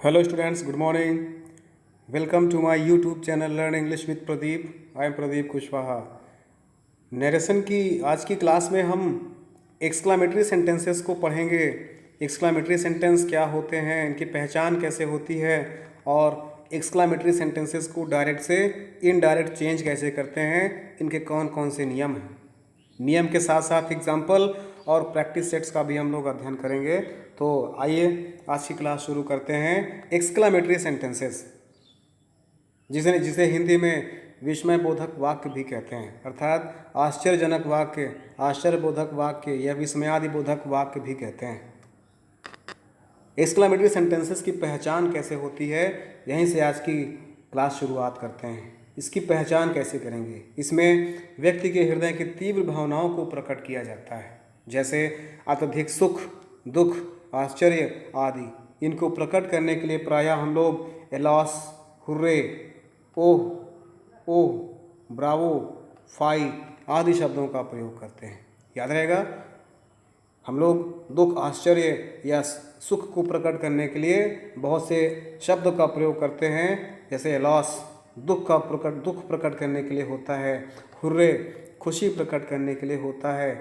Hello students, good morning. Welcome to my YouTube channel learn English with Pradeep. I am Pradeep Kushwaha. Narration की आज की class में हम exclamatory sentences को पढ़ेंगे। एक्सक्लामेटरी सेंटेंस क्या होते हैं, इनकी पहचान कैसे होती है, और एक्सक्लामेटरी सेंटेंसेस को डायरेक्ट से इनडायरेक्ट चेंज कैसे करते हैं, इनके कौन कौन से नियम हैं। नियम के साथ साथ एग्जाम्पल और प्रैक्टिस सेट्स का भी हम लोग अध्ययन करेंगे। तो आइए आज की क्लास शुरू करते हैं। एक्सक्लामेटरी सेंटेंसेस, जिसे जिसे हिंदी में विस्मयबोधक वाक्य भी कहते हैं, अर्थात आश्चर्यजनक वाक्य, आश्चर्यबोधक वाक्य या विस्मयादिबोधक वाक्य भी कहते हैं। एक्सक्लामेटरी सेंटेंसेस की पहचान कैसे होती है, यहीं से आज की क्लास शुरुआत करते हैं। इसकी पहचान कैसे करेंगे? इसमें व्यक्ति के हृदय की तीव्र भावनाओं को प्रकट किया जाता है, जैसे अत्यधिक सुख, दुख, आश्चर्य आदि। इनको प्रकट करने के लिए प्रायः हम लोग एलॉस, हुर्रे, ओह, ओह, ब्रावो, फाई आदि शब्दों का प्रयोग करते हैं। याद रहेगा, हम लोग दुख, आश्चर्य या सुख को प्रकट करने के लिए बहुत से शब्द का प्रयोग करते हैं, जैसे लॉस दुख प्रकट करने के लिए होता है, हुर्रे खुशी प्रकट करने के लिए होता है,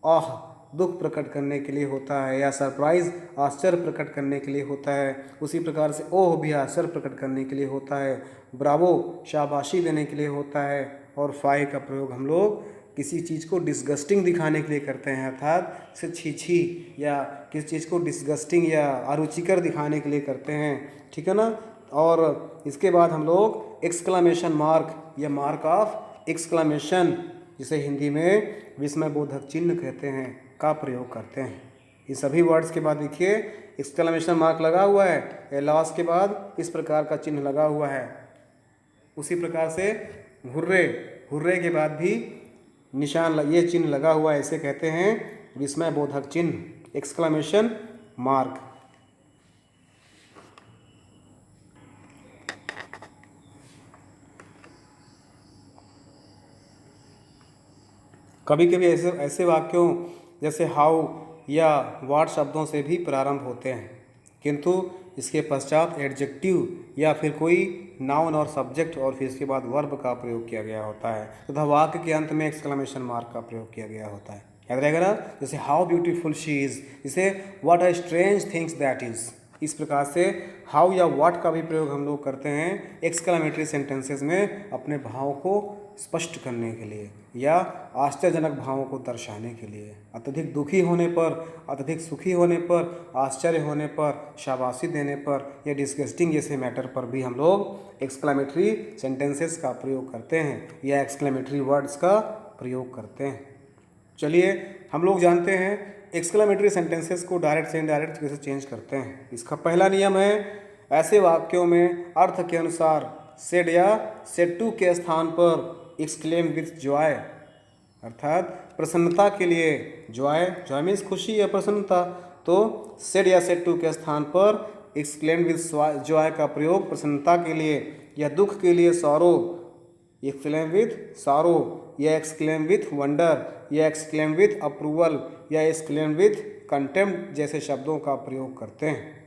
आह दुख प्रकट करने के लिए होता है, या सरप्राइज आश्चर्य प्रकट करने के लिए होता है। उसी प्रकार से ओह भी आश्चर्य प्रकट करने के लिए होता है, ब्रावो शाबाशी देने के लिए होता है, और फाई का प्रयोग हम लोग किसी चीज़ को डिस्गस्टिंग दिखाने के लिए करते हैं, अर्थात से छी छी या किसी चीज़ को डिस्गस्टिंग या अरुचिकर दिखाने के लिए करते हैं। ठीक है ना। और इसके बाद हम लोग एक्सक्लामेशन मार्क या मार्क ऑफ एक्सक्लामेशन, जिसे हिंदी में विस्मयबोधक चिन्ह कहते हैं, का प्रयोग करते हैं। इन सभी वर्ड्स के बाद देखिए एक्सक्लामेशन मार्क लगा हुआ है, एलॉस के बाद इस प्रकार का चिन्ह लगा हुआ है। उसी प्रकार से हुर्रे, हुर्रे के बाद भी निशान ये चिन्ह लगा हुआ है, इसे कहते हैं विस्मयबोधक चिन्ह, एक्सक्लामेशन मार्क। कभी कभी ऐसे वाक्यों जैसे हाउ या व्हाट शब्दों से भी प्रारंभ होते हैं, किंतु इसके पश्चात एडजेक्टिव या फिर कोई नाउन और सब्जेक्ट और फिर इसके बाद वर्ब का प्रयोग किया गया होता है, तथा वाक्य के अंत में एक्सक्लामेशन मार्क का प्रयोग किया गया होता है। याद रहेगा ना, जैसे हाउ ब्यूटीफुल शी इज़, इसे what a strange things that is. इस प्रकार से हाउ या व्हाट का भी प्रयोग हम लोग करते हैं एक्सक्लामेटरी सेंटेंसेस में, अपने भाव को स्पष्ट करने के लिए या आश्चर्यजनक भावों को दर्शाने के लिए। अत्यधिक दुखी होने पर, अत्यधिक सुखी होने पर, आश्चर्य होने पर, शाबाशी देने पर या डिस्गस्टिंग जैसे मैटर पर भी हम लोग एक्सक्लामेटरी सेंटेंसेस का प्रयोग करते हैं या एक्सक्लामेटरी वर्ड्स का प्रयोग करते हैं। चलिए हम लोग जानते हैं एक्सक्लामेटरी सेंटेंसेस को डायरेक्ट से इनडायरेक्ट कैसे चेंज करते हैं। इसका पहला नियम है, ऐसे वाक्यों में अर्थ के अनुसार सेड या सेड टू के स्थान पर एक्सक्लेम विथ जॉय, अर्थात प्रसन्नता के लिए जॉय, जॉय मीन्स खुशी या प्रसन्नता, तो सेड या सेड टू के स्थान पर एक्सक्लेम विथ जॉय का प्रयोग प्रसन्नता के लिए, या दुख के लिए सॉरो, एक्सक्लेम विथ सॉरो, या एक्सक्लेम विथ वंडर, या एक्सक्लेम विथ अप्रूवल, या एक्सक्लेम विथ कंटेम्प्ट जैसे शब्दों का प्रयोग करते हैं।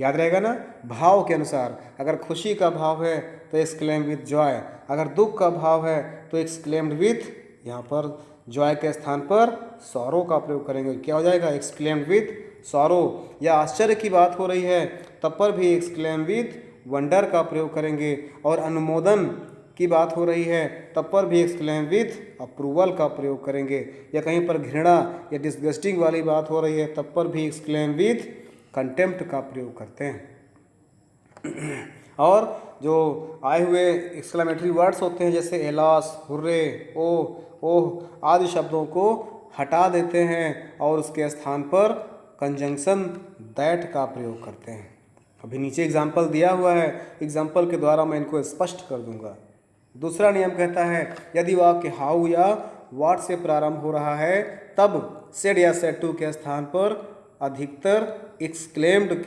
याद रहेगा ना, भाव के अनुसार, अगर खुशी का भाव है तो एक्सक्लेम विथ जॉय, अगर दुख का भाव है तो एक्सक्लेम्ड विथ, यहाँ पर जॉय के स्थान पर सॉरो का प्रयोग करेंगे, क्या हो जाएगा एक्सक्लेम्ड विथ सॉरो। या आश्चर्य की बात हो रही है तब पर भी एक्सक्लेम विथ वंडर का प्रयोग करेंगे, और अनुमोदन की बात हो रही है तब पर भी एक्सक्लेम विथ अप्रूवल का प्रयोग करेंगे, या कहीं पर घृणा या डिस्गस्टिंग वाली बात हो रही है तब पर भी एक्सक्लेम विथ कंटेम्प्ट का प्रयोग करते हैं। और जो आए हुए एक्सक्लामेटरी वर्ड्स होते हैं जैसे एलॉस, हुर्रे, ओह आदि शब्दों को हटा देते हैं और उसके स्थान पर कंजंक्शन दैट का प्रयोग करते हैं। अभी नीचे एग्जाम्पल दिया हुआ है, एग्जाम्पल के द्वारा मैं इनको स्पष्ट कर दूंगा। दूसरा नियम कहता है, यदि वाक्य हाउ या व्हाट से प्रारंभ हो रहा है तब सेड या सेड टू के स्थान पर अधिकतर एक्सक्लेम्ड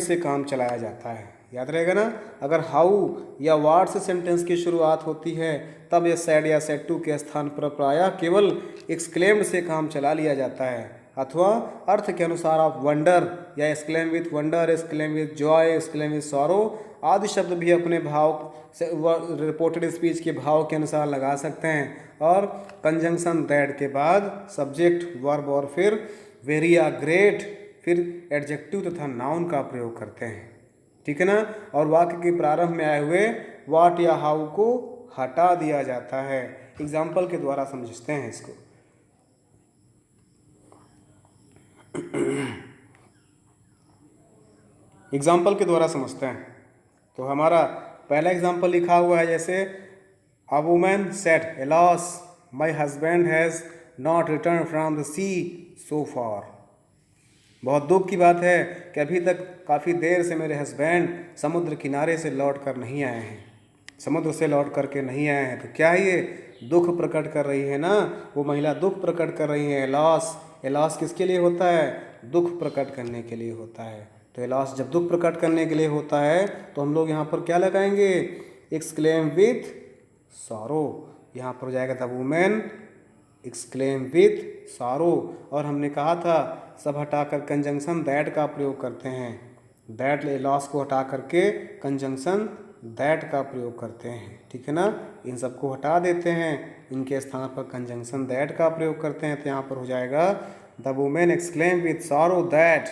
से काम चलाया जाता है। याद रहेगा ना, अगर हाउ या व्हाट से सेंटेंस की शुरुआत होती है तब यह सेड या सेड टू के स्थान पर प्रायः केवल एक्सक्लेम्ड से काम चला लिया जाता है, अथवा अर्थ के अनुसार आप वंडर या exclaim with wonder, exclaim with Joy, exclaim with sorrow आदि शब्द भी अपने भाव से रिपोर्टेड स्पीच के भाव के अनुसार लगा सकते हैं। और कंजंक्शन दैट के बाद सब्जेक्ट, वर्ब और फिर वेरी या ग्रेट, फिर एडजेक्टिव तथा नाउन का प्रयोग करते हैं। ठीक है ना। और वाक्य के प्रारंभ में आए हुए वाट या हाउ को हटा दिया जाता है। एग्जाम्पल के द्वारा समझते हैं इसको। एग्जाम्पल के द्वारा समझते हैं। तो हमारा पहला एग्जाम्पल लिखा हुआ है, जैसे a woman said, "alas my husband has not return from the sea so far". बहुत दुख की बात है कि अभी तक काफ़ी देर से मेरे हस्बैंड समुद्र किनारे से लौट कर नहीं आए हैं, समुद्र से लौट करके नहीं आए हैं। तो क्या ये दुख प्रकट कर रही है ना, वो महिला दुख प्रकट कर रही है। एलॉस, एलॉस किसके लिए होता है? दुख प्रकट करने के लिए होता है। तो एलॉस जब दुख प्रकट करने के लिए होता है तो हम लोग यहाँ पर क्या लगाएंगे? Exclaim with sorrow. यहाँ पर हो जाएगा द वुमेन एक्सक्लेम विथ सारो। और हमने कहा था सब हटाकर कंजंक्शन दैट का प्रयोग करते हैं। दैट लॉस को हटा करके कंजंक्शन दैट का प्रयोग करते हैं। ठीक है ना। इन सबको हटा देते हैं, इनके स्थान पर कंजंक्शन दैट का प्रयोग करते हैं। तो यहाँ पर हो जाएगा द वुमेन एक्सक्लेम विथ सारो दैट।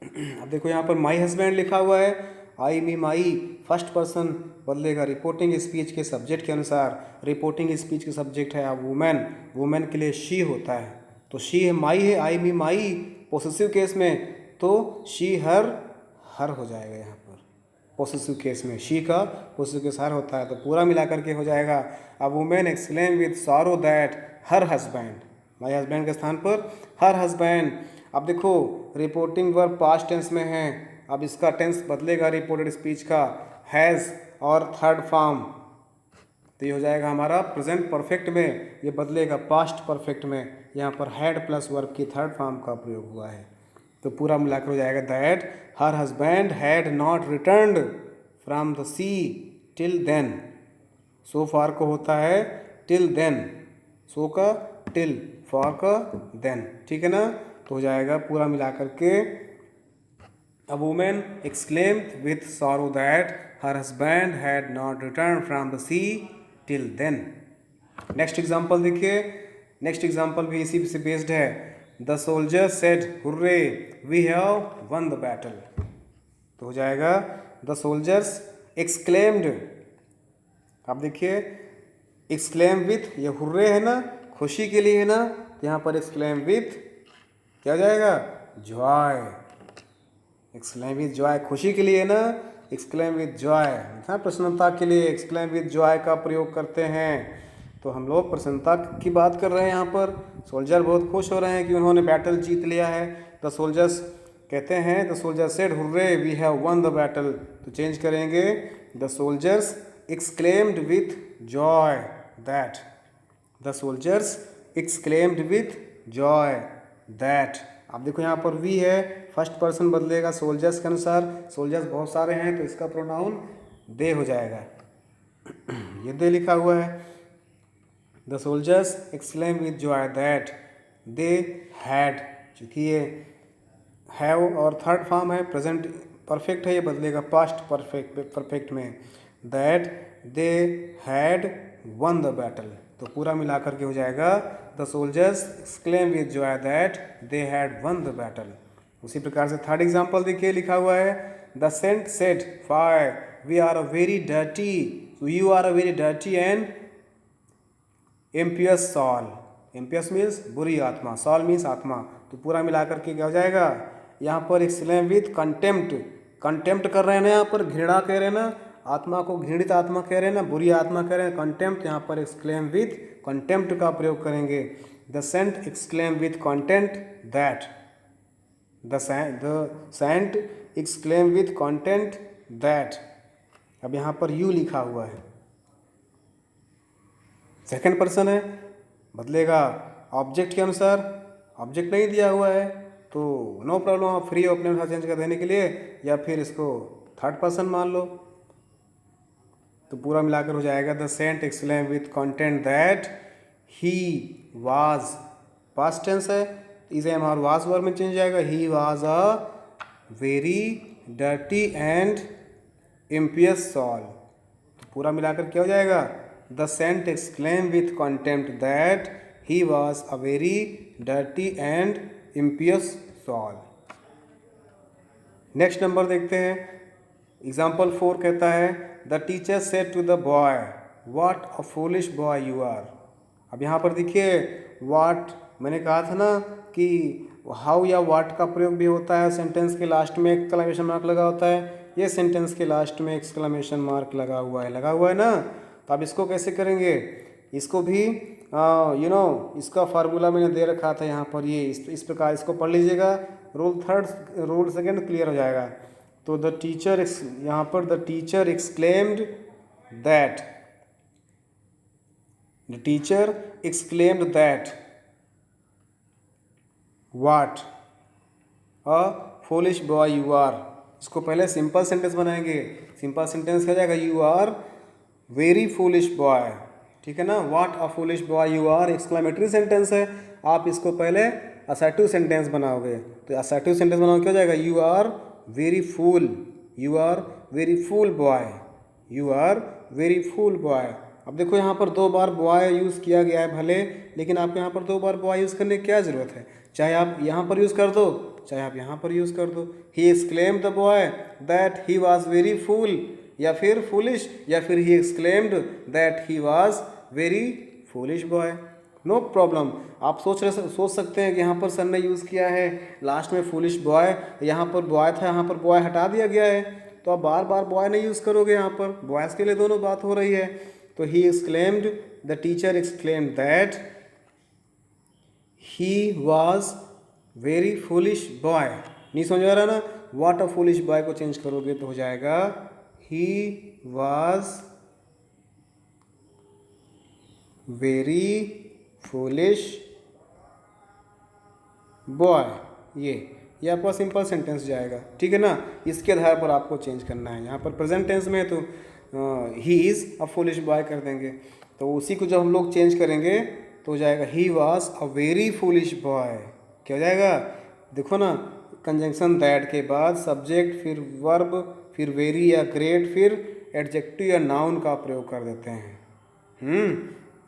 अब देखो यहाँ पर माई हस्बैंड लिखा हुआ है, आई मी माई फर्स्ट पर्सन बदलेगा रिपोर्टिंग स्पीच के सब्जेक्ट के अनुसार। रिपोर्टिंग स्पीच के सब्जेक्ट है वुमेन, वुमेन के लिए शी होता है। तो शी है, माई है, आई मी माई। पोसेसिव केस में तो शी हर, हर हो जाएगा यहाँ पर। पोसेसिव केस में शी का पोसेसिव केस हर होता है। तो पूरा मिलाकर के हो जाएगा a woman exclaim with sorrow that her husband, my husband के स्थान पर हर हस्बैंड। अब देखो रिपोर्टिंग वर्ब पास्ट टेंस में है, अब इसका टेंस बदलेगा रिपोर्टेड स्पीच का, हैज़ और थर्ड फॉर्म। तो ये हो जाएगा हमारा प्रेजेंट परफेक्ट में, ये बदलेगा पास्ट परफेक्ट में। यहाँ पर हैड प्लस वर्ब की थर्ड फॉर्म का प्रयोग हुआ है। तो पूरा मिलाकर हो जाएगा that her husband had not returned from the sea till then. So far को होता है टिल देन, सो का टिल, फॉर का देन। ठीक है ना। तो हो जाएगा पूरा मिलाकर के A woman exclaimed with sorrow that her husband had not returned from the sea till then. Next example देखिए। नेक्स्ट एग्जाम्पल भी इसी से बेस्ड है। The soldier said hurray we have won the battle. तो हो जाएगा द सोल्जर्स एक्सक्लेम्ड। अब देखिए एक्सक्लेम विथ, ये हुर्रे है ना, खुशी के लिए है ना, तो यहाँ पर एक्सक्लेम विथ क्या हो जाएगा? जॉय। एक्सक्लेम विथ जॉय खुशी के लिए ना, एक्सक्लेम विथ जॉय प्रसन्नता के लिए एक्सक्लेम विथ जॉय का प्रयोग करते हैं। तो हम लोग प्रसन्नता की बात कर रहे हैं। यहाँ पर सोल्जर बहुत खुश हो रहे हैं कि उन्होंने बैटल जीत लिया है। द सोल्जर्स कहते हैं the soldier said hurray we have won the battle. तो चेंज करेंगे the soldiers exclaimed with joy that. The soldiers exclaimed with joy that. अब देखो यहाँ पर वी है, फर्स्ट पर्सन बदलेगा सोल्जर्स के अनुसार। सोल्जर्स बहुत सारे हैं तो इसका प्रोनाउन दे हो जाएगा। ये दे लिखा हुआ है। The soldiers exclaim with joy that they had, चूँकि ये हैव और थर्ड फॉर्म है, प्रेजेंट परफेक्ट है, ये बदलेगा पास्ट परफेक्ट में। That they had won the battle. तो पूरा मिलाकर के हो जाएगा the soldiers exclaim with joy that they had won the battle. उसी प्रकार से थर्ड एग्जाम्पल देखिए लिखा हुआ है the saint said fire we are a very dirty, you are a very dirty and impious soul. Impious means बुरी आत्मा, sol means आत्मा। तो पूरा मिलाकर के क्या हो जाएगा? यहाँ पर एक्सक्लेम विथ कंटेम्प्ट, कंटेम्प्ट कर रहे हैं ना, यहाँ पर घृणा कह रहे हैं ना, आत्मा को घृणित आत्मा कह रहे हैं ना, बुरी आत्मा कह रहे हैं, कंटेम्प्ट। यहाँ पर एक्सक्लेम विथ कंटेम्प्ट का प्रयोग करेंगे। The saint exclaim with content that, the saint exclaim with content that. अब यहाँ पर यू लिखा हुआ है, सेकंड पर्सन है, बदलेगा ऑब्जेक्ट के अनुसार। ऑब्जेक्ट नहीं दिया हुआ है तो नो प्रॉब्लम, आप फ्री हो अपने अनुसार चेंज कर देने के लिए, या फिर इसको थर्ड पर्सन मान लो। तो पूरा मिलाकर हो जाएगा the saint exclaim with content that he was, past tense है, इज एम और वाज वर्ब में चेंज हो जाएगा, he was a very dirty and impious soul. तो पूरा मिलाकर क्या हो जाएगा, the saint exclaim with contempt that he was a very dirty and impious soul. Next number देखते हैं, एग्जाम्पल 4 कहता है the teacher said to the boy what a foolish boy you are. अब यहाँ पर देखिए व्हाट, मैंने कहा था ना कि हाउ या व्हाट का प्रयोग भी होता है सेंटेंस के लास्ट में एक्सक्लेमेशन मार्क लगा होता है, ये सेंटेंस के लास्ट में एक्सक्लेमेशन मार्क लगा हुआ है ना। तो आप इसको कैसे करेंगे, इसको भी इसका फार्मूला मैंने दे रखा था यहाँ पर, ये इस प्रकार इसको पढ़ लीजिएगा, रूल सेकंड क्लियर हो जाएगा। तो द टीचर, यहाँ पर the teacher exclaimed that, the teacher exclaimed that what a foolish boy you are. इसको पहले सिंपल सेंटेंस बनाएंगे, सिंपल सेंटेंस क्या जाएगा, you are very foolish boy, ठीक है ना। What a foolish boy you are exclamatory sentence है, आप इसको पहले असर्टिव सेंटेंस बनाओगे। तो असर्टिव सेंटेंस बनाओगे क्या जाएगा, you are very fool, you are very fool boy, you are very fool boy. अब देखो यहाँ पर 2 बार बॉय यूज़ किया गया है भले, लेकिन आपको यहाँ पर 2 बार बॉय यूज़ करने की क्या ज़रूरत है, चाहे आप यहाँ पर यूज़ कर दो चाहे आप यहाँ पर यूज़ कर दो। He exclaimed the boy that he was very fool, या फिर फूलिश, या फिर he exclaimed that he was very foolish boy, no problem. आप सोच सकते हैं कि यहाँ पर सर ने यूज़ किया है लास्ट में फूलिश बॉय, यहाँ पर बॉय था, यहाँ पर बॉय हटा दिया गया है, तो आप बार बार बॉय नहीं यूज़ करोगे, यहाँ पर बॉयज़ के लिए दोनों बात हो रही है। तो ही exclaimed, the teacher exclaimed that he was very foolish boy. नहीं समझ आ रहा ना, व्हाट अ फूलिश बॉय को चेंज करोगे तो हो जाएगा ही वॉज वेरी फूलिश बॉय, ये आपका सिंपल सेंटेंस जाएगा, ठीक है ना। इसके आधार पर आपको चेंज करना है, यहाँ पर प्रेजेंट टेंस में है तो he is a foolish boy कर देंगे, तो उसी को जब हम लोग चेंज करेंगे तो हो जाएगा ही was a very foolish boy. क्या हो जाएगा, देखो ना, कंजंक्शन दैट के बाद सब्जेक्ट, फिर वर्ब, फिर वेरी या ग्रेट, फिर एडजेक्टिव या नाउन का प्रयोग कर देते हैं।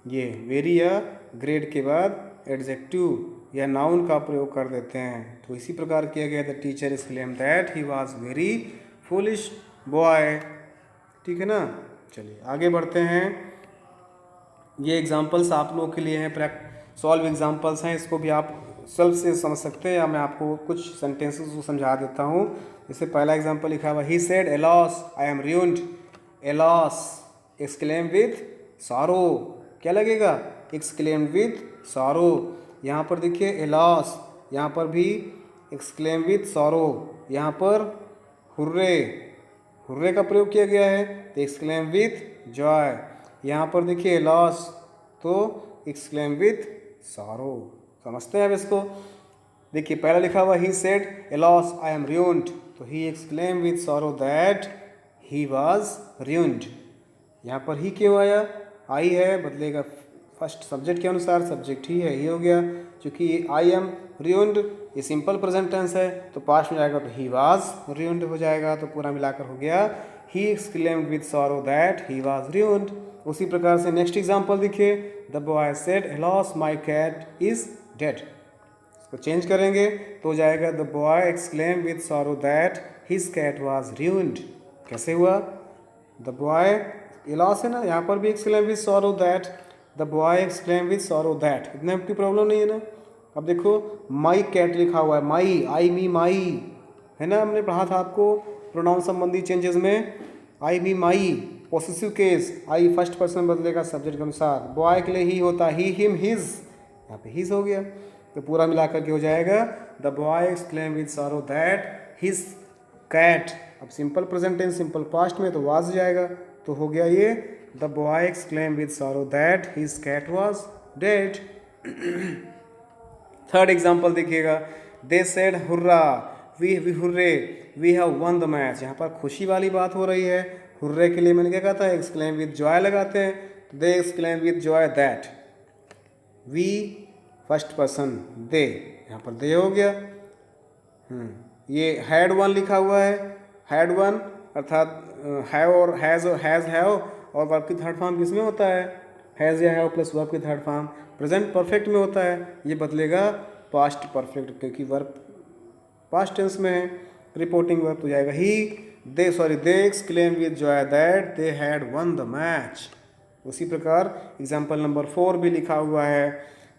ये वेरी या ग्रेट के बाद एडजेक्टिव या नाउन का प्रयोग कर देते हैं। तो इसी प्रकार किया गया, the teacher exclaimed that he was very foolish boy, ठीक है ना। चलिए आगे बढ़ते हैं, ये एग्जाम्पल्स आप लोगों के लिए हैं, सॉल्व एग्जाम्पल्स हैं, इसको भी आप सेल्फ से समझ सकते हैं, या मैं आपको कुछ सेंटेंसेस को समझा देता हूँ। जैसे पहला एग्जाम्पल लिखा हुआ, he said alas I am ruined, A loss exclaim with sorrow, क्या लगेगा, एक्सक्लेम विथ सॉरो। यहाँ पर देखिए ए लॉस, यहाँ पर भी एक्सक्लेम विथ सॉरो, यहाँ पर हुर्रे, हुर्रे का प्रयोग किया गया है तो एक्सक्लेम विथ जॉय। यहाँ पर देखिए लॉस तो एक्सक्लेम विथ सॉरो। समझते हैं अब इसको, देखिए पहला लिखा हुआ he said alas I am ruined, तो he exclaim with sorrow that he was ruined। यहाँ पर ही क्यों आया, आई है, बदलेगा फर्स्ट सब्जेक्ट के अनुसार, सब्जेक्ट ही है, ही हो गया। क्योंकि आई एम ruined ये सिंपल प्रेजेंट टेंस है तो पास्ट में जाएगा तो ही वाज ruined हो जाएगा, तो पूरा मिलाकर हो गया he exclaimed with sorrow that he was ruined। उसी प्रकार से नेक्स्ट एग्जांपल देखिए, the boy said alas my cat is dead, इसको चेंज करेंगे तो हो जाएगा the boy exclaim with sorrow that his cat was ruined। कैसे हुआ, द बॉय ये लॉस है ना, यहाँ पर भी exclaim with sorrow that, the boy exclaim with sorrow that, इतना की प्रॉब्लम नहीं है ना। अब देखो माई कैट लिखा हुआ है, माई, आई मी माई, है ना, हमने पढ़ा था आपको प्रोनाउन संबंधी चेंजेस में, आई मी माई, पॉसेसिव केस, आई फर्स्ट पर्सन बदलेगा सब्जेक्ट के अनुसार, बॉय के लिए ही होता है, ही हिम हिज, यहाँ पे हिज हो गया, तो पूरा मिलाकर के हो जाएगा the boy exclaim with sorrow that his cat. अब simple present tense simple past में तो वाज जाएगा, तो हो गया ये the boy exclaim with sorrow that his cat was dead. Third example देखिएगा, they said hurrah we hurray we have won the match, यहाँ पर खुशी वाली बात हो रही है, हुर्रे के लिए मैंने क्या कहा था, एक्सक्लेम विथ जॉय लगाते हैं, they exclaim with joy that, we first person they, यहाँ पर दे हो गया। ये हैड वन लिखा हुआ है, हैड वन अर्थात हैव और हैज़ हैव और वर्ब की थर्ड फॉर्म किस में होता है, हैज़ या हैव प्लस वर्ब की थर्ड फॉर्म प्रेजेंट परफेक्ट में होता है। ये बदलेगा पास्ट परफेक्ट क्योंकि वर्ब पास्ट टेंस में है। रिपोर्टिंग वर्ब तो जाएगा ही they exclaim with joy that they had won the match. उसी प्रकार एग्जाम्पल नंबर 4 भी लिखा हुआ है।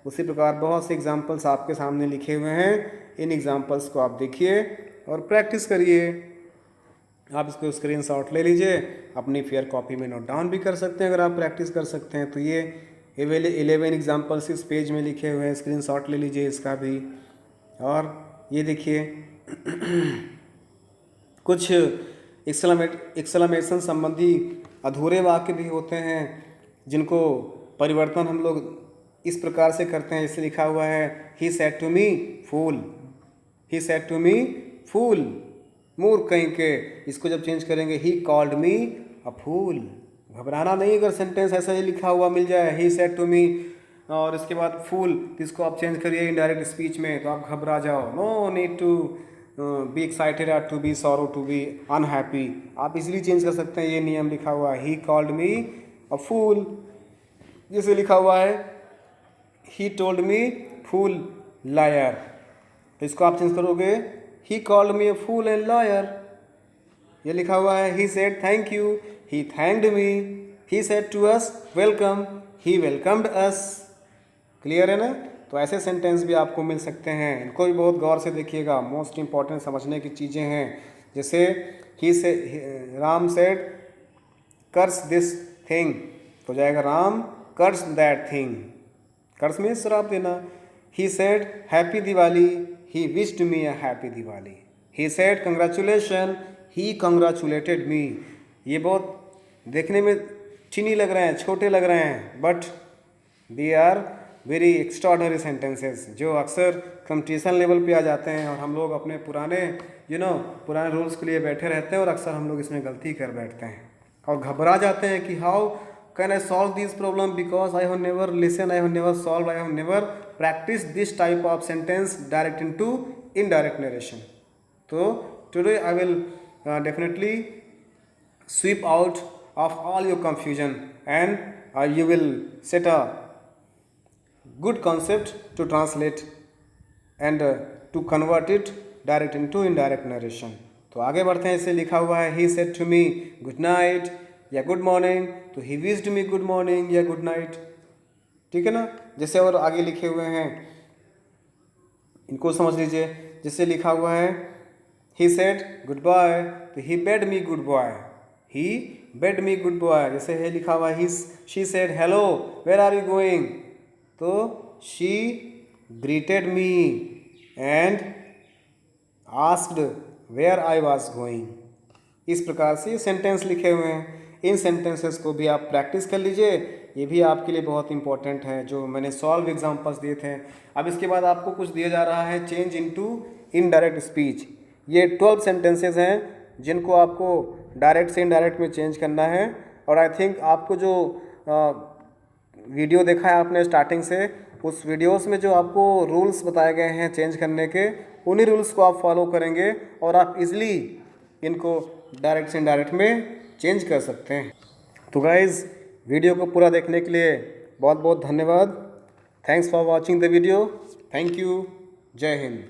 उसी प्रकार बहुत से एग्जाम्पल्स आपके सामने लिखे हुए हैं। इन एग्जाम्पल्स को आप देखिए और प्रैक्टिस करिए। आप इसको स्क्रीनशॉट ले लीजिए, अपनी फेयर कॉपी में नोट डाउन भी कर सकते हैं अगर आप प्रैक्टिस कर सकते हैं तो। ये 11 एग्जाम्पल्स इस पेज में लिखे हुए हैं, स्क्रीनशॉट ले लीजिए इसका भी। और ये देखिए कुछ एक्सक्लेमेशन संबंधी अधूरे वाक्य भी होते हैं जिनको परिवर्तन हम लोग इस प्रकार से करते हैं। जैसे लिखा हुआ है he said to me fool, he said to me fool, मूर्ख कहीं के। इसको जब चेंज करेंगे ही कॉल्ड मी अ फूल। घबराना नहीं अगर सेंटेंस ऐसा ही लिखा हुआ मिल जाए ही सेड टू मी और इसके बाद फूल, तो इसको आप चेंज करिए इनडायरेक्ट स्पीच में तो आप घबरा जाओ। No need to be excited और to be sorrow to be unhappy, आप इजीली चेंज कर सकते हैं। ये नियम लिखा हुआ है ही कॉल्ड मी अ फूल। जैसे लिखा हुआ है he told me fool lawyer, तो इसको आप चेंज करोगे he called me a fool and liar. ये लिखा हुआ है he said thank you, he thanked me, he said to us welcome, he welcomed us. Clear है ना? तो ऐसे सेंटेंस भी आपको मिल सकते हैं, इनको भी बहुत गौर से देखिएगा, मोस्ट इंपॉर्टेंट समझने की चीज़ें हैं। जैसे ही से Ram said curse this thing, तो जाएगा Ram curse that thing. Curse में श्राप देना। He said happy Diwali, he wished me a happy Diwali. He said congratulation, he congratulated me. ये बहुत देखने में चीनी लग रहे हैं, छोटे लग रहे हैं, but they are very extraordinary sentences जो अक्सर कंपटीशन लेवल पे आ जाते हैं और हम लोग अपने पुराने पुराने रूल्स के लिए बैठे रहते हैं और अक्सर हम लोग इसमें गलती कर बैठते हैं और घबरा जाते हैं कि how can I solve this problem because I have never listen, I have never solve, I have never practice this type of sentence direct into indirect narration. तो today I will definitely sweep out of all your confusion and you will set a good concept to translate and to convert it direct into indirect narration। तो आगे बढ़ते हैं। इसे लिखा हुआ है he said to me good night या good morning, तो he wished me good morning या good night। ठीक है ना? जैसे और आगे लिखे हुए हैं इनको समझ लीजिए। जैसे लिखा हुआ है he said goodbye, तो he bade me good boy, he bade me good boy। जैसे है लिखा हुआ है she said hello where are you going, तो she greeted me and asked where I was going। इस प्रकार से सेंटेंस लिखे हुए हैं। इन सेंटेंसेस को भी आप प्रैक्टिस कर लीजिए, ये भी आपके लिए बहुत इंपॉर्टेंट है जो मैंने सॉल्व एग्जांपल्स दिए थे। अब इसके बाद आपको कुछ दिया जा रहा है चेंज इनटू इनडायरेक्ट स्पीच। ये 12 सेंटेंसेस हैं जिनको आपको डायरेक्ट से इनडायरेक्ट में चेंज करना है। और आई थिंक आपको जो वीडियो देखा है आपने स्टार्टिंग से, उस वीडियोस में जो आपको रूल्स बताए गए हैं चेंज करने के, उन्हीं रूल्स को आप फॉलो करेंगे और आप इजीली इनको डायरेक्ट से इनडायरेक्ट में चेंज कर सकते हैं। तो गाइज़ वीडियो को पूरा देखने के लिए बहुत बहुत धन्यवाद। Thanks for watching the video. Thank you. जय हिंद।